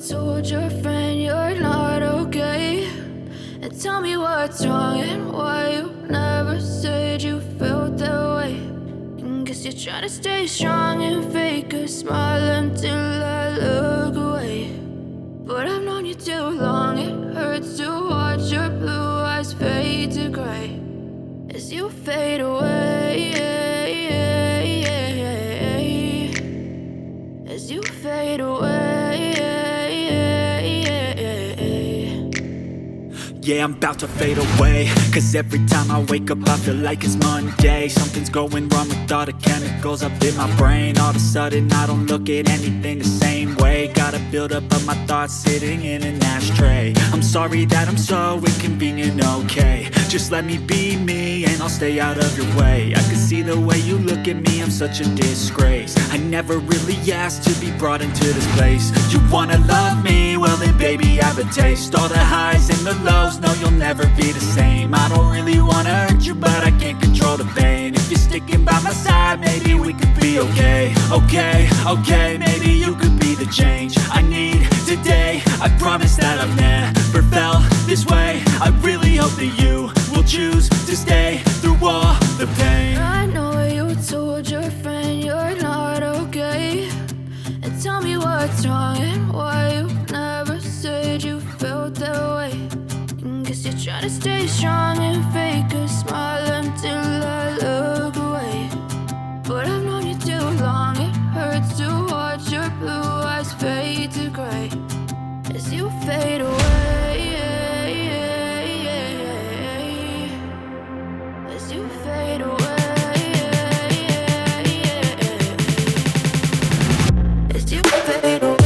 told your friend you're not okay? And tell me what's wrong and why you never said you felt that way. And guess you're trying to stay strong and fake a smile until I look away. But I've known you too long, it hurts to watch your blue eyes fade to gray as you fade away, as you fade away. Yeah, I'm about to fade away, cause every time I wake up I feel like it's Monday. Something's going wrong with all the chemicals up in my brain. All of a sudden I don't look at anything the same way. Gotta build up of my thoughts sitting in an ashtray. I'm sorry that I'm so inconvenient, okay? Just let me be me and I'll stay out of your way. I can see the way you look at me, I'm such a disgrace. I never really asked to be brought into this place. You wanna love me? Well then baby have a taste. All the highs and the lows, no you'll never be the same. I don't really wanna hurt you but I can't control the pain. If you're sticking by my side maybe we could be okay. Okay, maybe you could be the change I need today. I promise that I've never felt this way. I really hope that you will choose to stay through all the pain. I know you told your friend you're not okay. And tell me what's wrong and why you never said you felt that way. And guess you're trying to stay strong and fake a smile until I look away. But I've known you too long, it hurts to watch your blue eyes fade to gray as you fade away, as you fade away, as you fade away.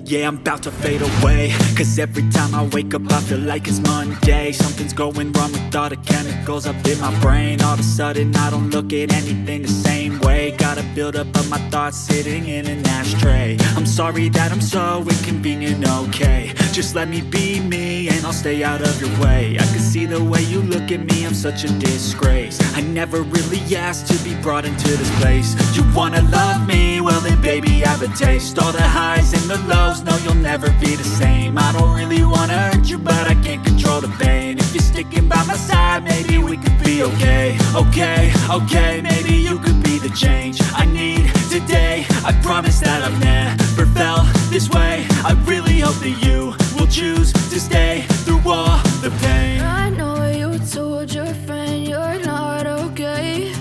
Yeah, I'm about to fade away, cause every time I wake up I feel like it's Monday. Something's going wrong with all the chemicals up in my brain. All of a sudden I don't look at anything the same way. Gotta build up of my thoughts sitting in an ashtray. I'm sorry that I'm so inconvenient, okay? Just let me be me and I'll stay out of your way. I can see the way you look at me, I'm such a disgrace. I never really asked to be brought into this place. You wanna love me? Well then baby have a taste. All the highs and the lows, no you'll never be the same. I don't really wanna hurt you but I can't control the pain. If you're sticking by my side maybe we could be okay. Okay, maybe you could be the change I need today. I promise that I've never felt this way. I really hope that you will choose to stay through all the pain. I know you told your friend you're not okay.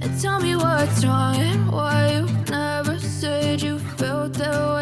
And tell me what's wrong and why you never said you felt that way.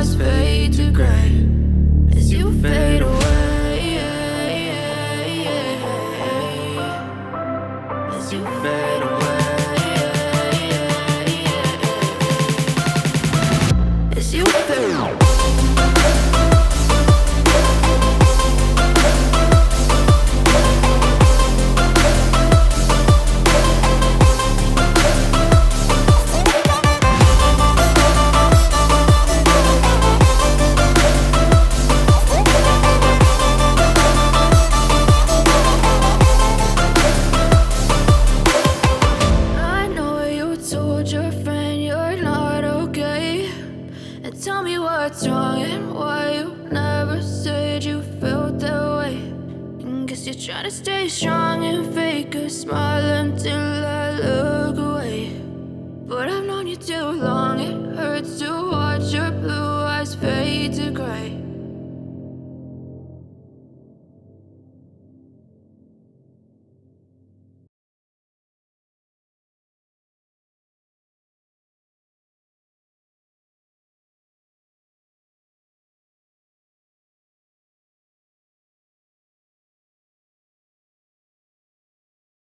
skies fade to gray as you fade away, as you fade away, as you fade away. Tell me what's wrong and why you never said you felt that way. And guess you're trying to stay strong and fake a smile until I look away. But I've known you too long, it hurts to